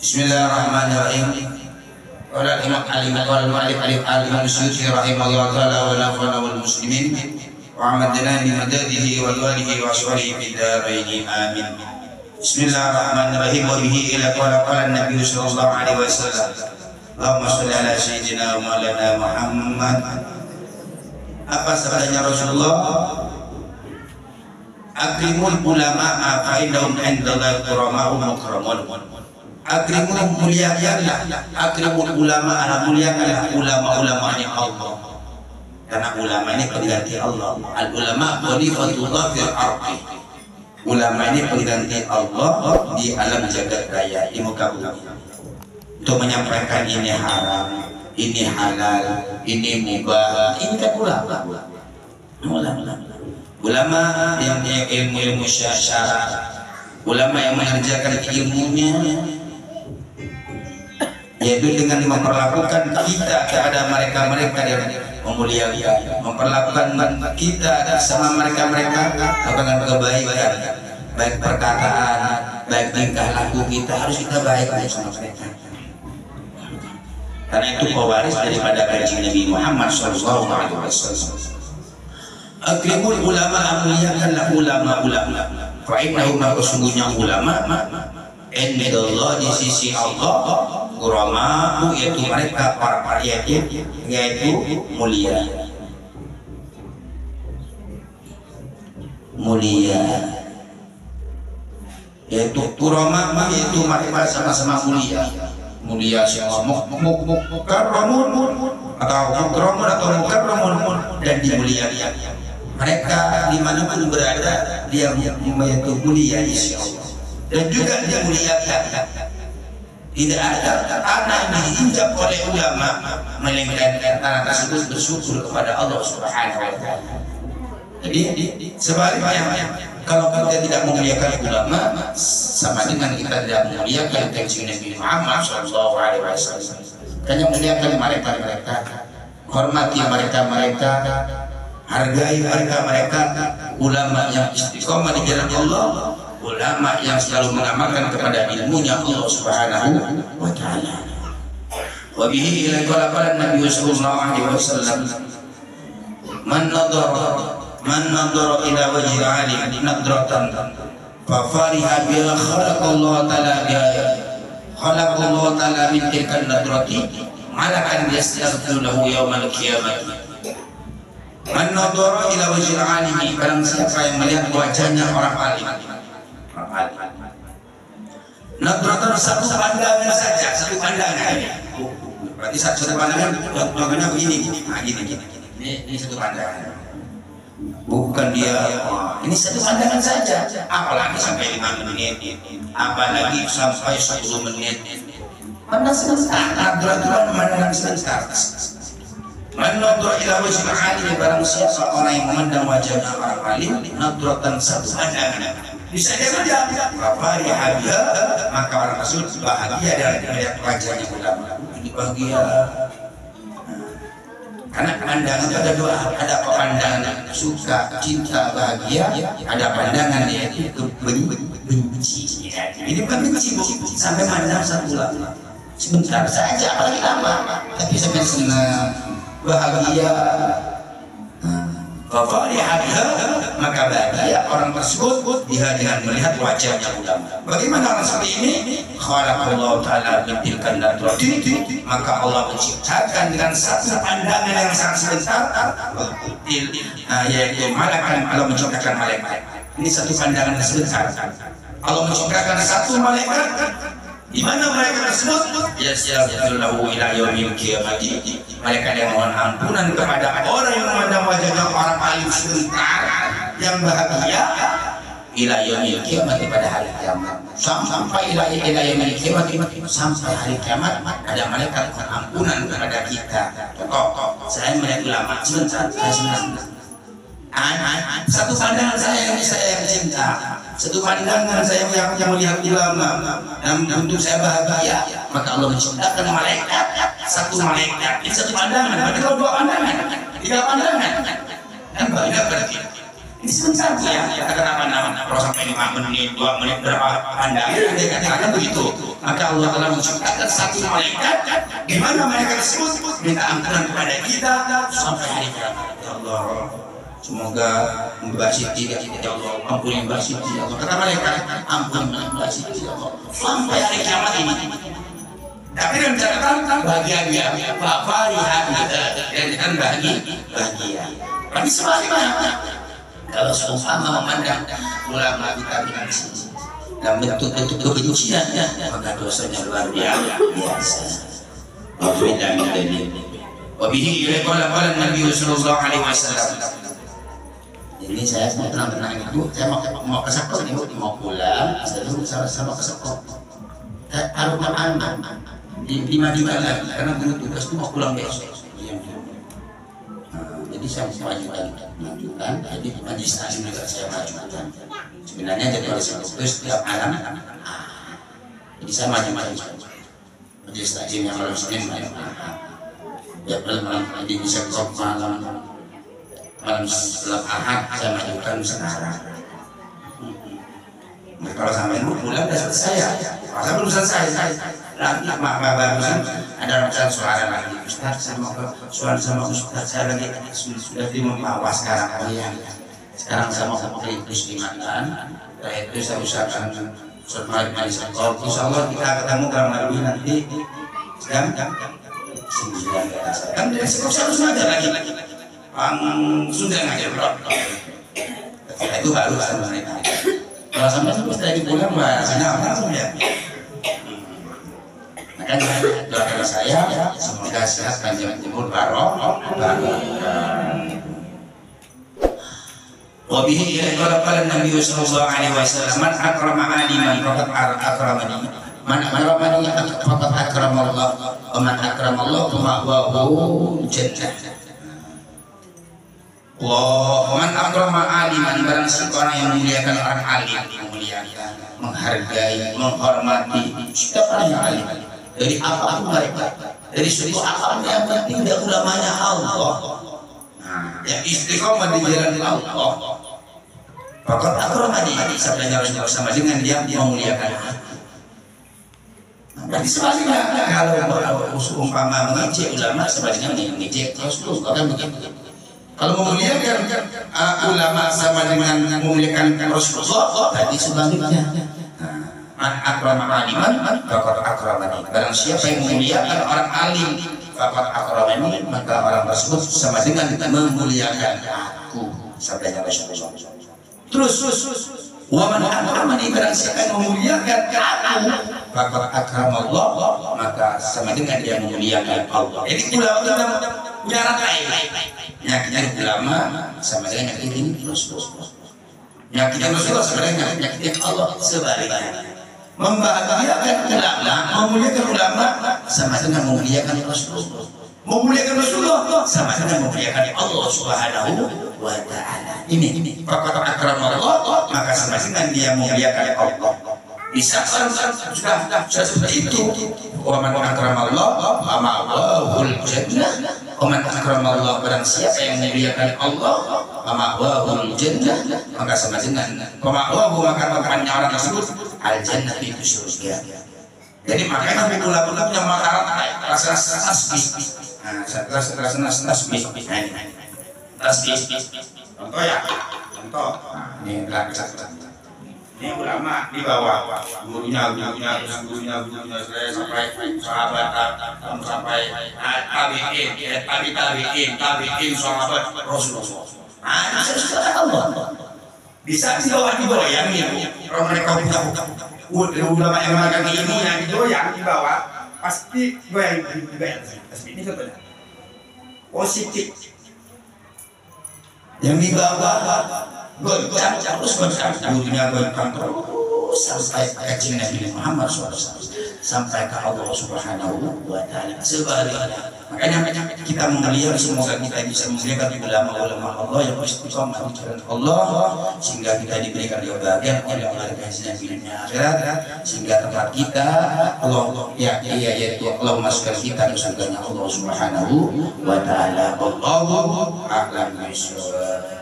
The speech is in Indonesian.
Bismillahirrahmanirrahim. Qala al-imam al-mu'allif al-imam Suyuti rahimahullah ta'ala wa nafa'ana wal muslimin wa amadna bi madadihi wa walihi wa aswarihi fi daraini amin. Bismillahirrahmanirrahim. Wa bihi ila qala an-nabiy sallallahu alaihi wasallam. Allahumma shalli ala sayyidina wa maulana Muhammad. Apa sabdanya Rasulullah? Akrimul ulama fa innahum indallahi kurama'u mukramun. Akrimul muliakanlah, akrimul ulama muliakanlah ulama-ulamanya Allah. Karena ulama ini pengganti Allah. Al ulama khalifatullah fil ardi. Ulama ini pengganti Allah di alam jagat raya, di muka bumi. Untuk menyampaikan ini haram, ini halal, ini mubah. Ini kan ulama. Ulama yang punya ilmu syar'i, ulama yang mengerjakan ilmunya, yaitu dengan memperlakukan kita kepada mereka-mereka yang memuliakan, memperlakukan kita sama mereka-mereka dengan kebaikan, baik perkataan, baik tingkah laku kita harus kita baik sama mereka. Karena itu pewaris daripada kajian Nabi Muhammad SAW. Akrimul ulama, muliakanlah ulama-ulama. Fa innahu maka sungguhnya ulama indallah di sisi Allah kurama, yaitu mereka para yaitu mulia. Yaitu kurama, yaitu mereka sama-sama mulia. Mulia siapa? Mukarramun atau mukramun atau mukarramun dan dimuliakan. Mereka dimanapun berada dia yaitu mulia insya Allah, dan juga dia muliakan. Tidak ada tanah yang diinjak oleh ulama melainkan tanah tersebut bersyukur kepada Allah Subhanahu wa Ta'ala. Jadi sebaliknya, kalau kita tidak memuliakan ulama, sama dengan kita tidak memuliakan kajian Nabi Muhammad SAW. Hanya memuliakan mereka, hormati mereka, hargai mereka, ulama yang istiqomah di jalan Allah, ulama yang selalu mengamalkan kepada ilmunya Allah Subhanahu wa Ta'ala. Wa bihi ila qala Nabi sallallahu alaihi wasallam, man nadhara ila wajhi alim nadratan fa fariha bi khalaqallahu ta'ala min tilka nadrati malakan yastaghfiru lahu yaumal qiyamah. Man nadhara ila wajhi alim, barang siapa yang melihat wajahnya orang alim. Nadratan satu pandangan saja, satu pandangan. Berarti satu pandangan contohnya begini. Nah, gini. Ini satu pandangan. Bukan dia, ini satu pandangan saja. Apalagi sampai 5 menit, apalagi sampai 10 menit. Pandang sebentar, nadratan memandang sebentar. Man nadhara ila wajhi alim, barang siapa orang yang memandang wajahnya orang alim, nadratan satu pandangan. Bisa dia berjam, maka orang tersebut bahagia dari melihat wajahnya ulama. Ini bahagia. Karena pandangan itu ada dua, ada pandangan suka, cinta, bahagia, ada pandangan yaitu benci. Ini bukan benci, sampai mandang satu ulama. Sebentar saja, apalagi lama, tapi sampai senang, bahagia. Maka bahagia orang tersebut dengan melihat wajahnya ulama. Bagaimana orang seperti ini? Khalaqallahu ta'ala min tilka nadrati, maka Allah menciptakan dengan satu pandangan yang sangat sebentar, yaitu malaikat. Allah menciptakan malaikat. Ini satu pandangan yang sebentar. Allah menciptakan satu malaikat, di mana malaikat tersebut yastaghfiru lahu ila yaumil qiyamati, malaikat yang mohon ampunan kepada orang yang memandang wajahnya orang alim sebentar yang bahagia, ila yaumil qiyamati, pada hari kiamat, sampai ila yaumil qiyamati, sampai hari kiamat ada malaikat mohon ampunan kepada kita. Contoh, saya melihat ulama sebentar, saya senang. Satu pandangan saya yang cinta, satu pandangan saya yang melihat ulama, dan untuk saya bahagia, maka Allah menciptakan malaikat, satu malaikat, ini satu pandangan. Berarti kalau 2 pandangan, 3 pandangan, kan banyak berarti. Ini sebentar ya, katakan apa kalau sampai 5 menit, 2 menit berapa Anda katakan begitu. Maka Allah telah menciptakan satu malaikat, di mana malaikat tersebut minta ampunan kepada kita sampai hari kiamat. Ya Allah, semoga Mbak Siti, ya Allah, ampuni Mbak Siti, ya Allah. Kata malaikat, ampuni Mbak Siti, ya Allah, sampai hari kiamat ini. Tapi dengan catatan bahagia, Bapak lihat dan kan bahagia. Tapi sebaliknya, kalau seumpama memandang ulama kita sini dan bentuk-bentuk kebencian, maka dosanya luar biasa. Wabihi qala Nabi sallallahu alaihi wasallam. Ini saya tenang-tenang itu, saya mau ke Sakor, mau pulang, saya sama ke Sakor. Taruh aman di Madinah lagi, karena tugas itu mau pulang besok. Jadi saya majukan, jadi majelis taklim juga saya majukan. Sebenarnya jadwal itu setiap malam. Jadi saya maju-maju majelis taklim yang malam Senin ya malam jadi bisa besok malam setelah Ahad saya majukan sekarang. Nah, kalau sampai pulang sudah selesai ya, masa belum selesai. Nanti barusan ada rumusan suara lagi, Ustaz sama Ustaz saya lagi sudah dimembawa sekarang kalian. Sekarang sama terus dimakan, setelah itu saya usahakan sholat maghrib Sakor. Insyaallah kita ketemu kurang lebih nanti jam 9. Kan dari Sakor harus ngajar lagi. Sudah ngajar bro. Itu baru sama mereka. Kalau sampai setelah pulang bahasanya langsung ya. Makanya doakan saya semoga sehat panjang umur barokah. Wabihi qala Nabi sallallahu alaihi wasallam man akrama aliman faqad akramani man akramani faqad akramallah wa man akramallah ma'wahu jannah. Man akrama aliman, barang siapa orang yang memuliakan orang alim, memuliakan, menghargai, menghormati setiap orang yang alim dari apapun mereka, dari suku apapun, yang penting dia ulamanya Allah, yang istiqomah di jalan Allah. Fakat akramani, sabdanya Rasulullah sama dengan dia memuliakan. Berarti sebaliknya, kalau umpama mengejek ulama sebaliknya mengejek Rasulullah, kan begitu. Kalau memuliakan ulama sama dengan memuliakan Rasulullah, berarti sebaliknya. Man akrama aliman faqad akramani. Barang siapa yang memuliakan orang alim, faqad akramani, maka orang tersebut sama dengan memuliakan aku. Sabdanya Rasulullah. Terus wa man akramani, barang siapa yang memuliakan aku, faqad akramallah, maka sama dengan dia memuliakan Allah. Jadi ulama itu punya rantai. Nyakitnya ulama sama dengan nyakitin Rasulullah. Nyakitin Rasulullah sebenarnya nyakitin Allah sebaliknya. Membahagiakan ulama, memuliakan ulama sama dengan memuliakan Rasulullah. Memuliakan Rasulullah sama dengan memuliakan Allah Subhanahu wa Ta'ala. Ini faqad akramallah, maka sama dengan dia memuliakan Allah. Bisa sudah seperti itu. Wa man akramallah ma'wahul jannah. Wa man akramallah, barang siapa yang memuliakan Allah ma'wahul jannah, maka sama dengan ma'wahu, maka tempatnya orang tersebut al jannah, itu surga. Jadi makanya ulama punya makaran rasa tasbih. Nah, rasa tasbih. Tasbih. Contoh ya. Contoh. Ini ini ulama di bawah, gurunya sampai sahabat, sampai tabi'in sahabat Rasulullah. Allah bisa digoyang ya. Kalau mereka punya ulama yang makan ini yang digoyang di bawah, pasti goyang. Ini contohnya positif. Yang di bawah goncang terus, gurunya goncang terus sampai ke Nabi Muhammad SAW, sampai ke Allah Subhanahu wa Ta'ala. Sebaliknya, makanya kita mengalir, semoga kita bisa memuliakan ulama-ulama Allah yang istiqomah di jalan Allah, sehingga kita diberikan kebahagiaan oleh Allah di dunia akhirat, sehingga tempat kita Allah yaitu Allah masukkan kita ke surganya Allah Subhanahu wa Ta'ala. Wallahu a'lam bishawab.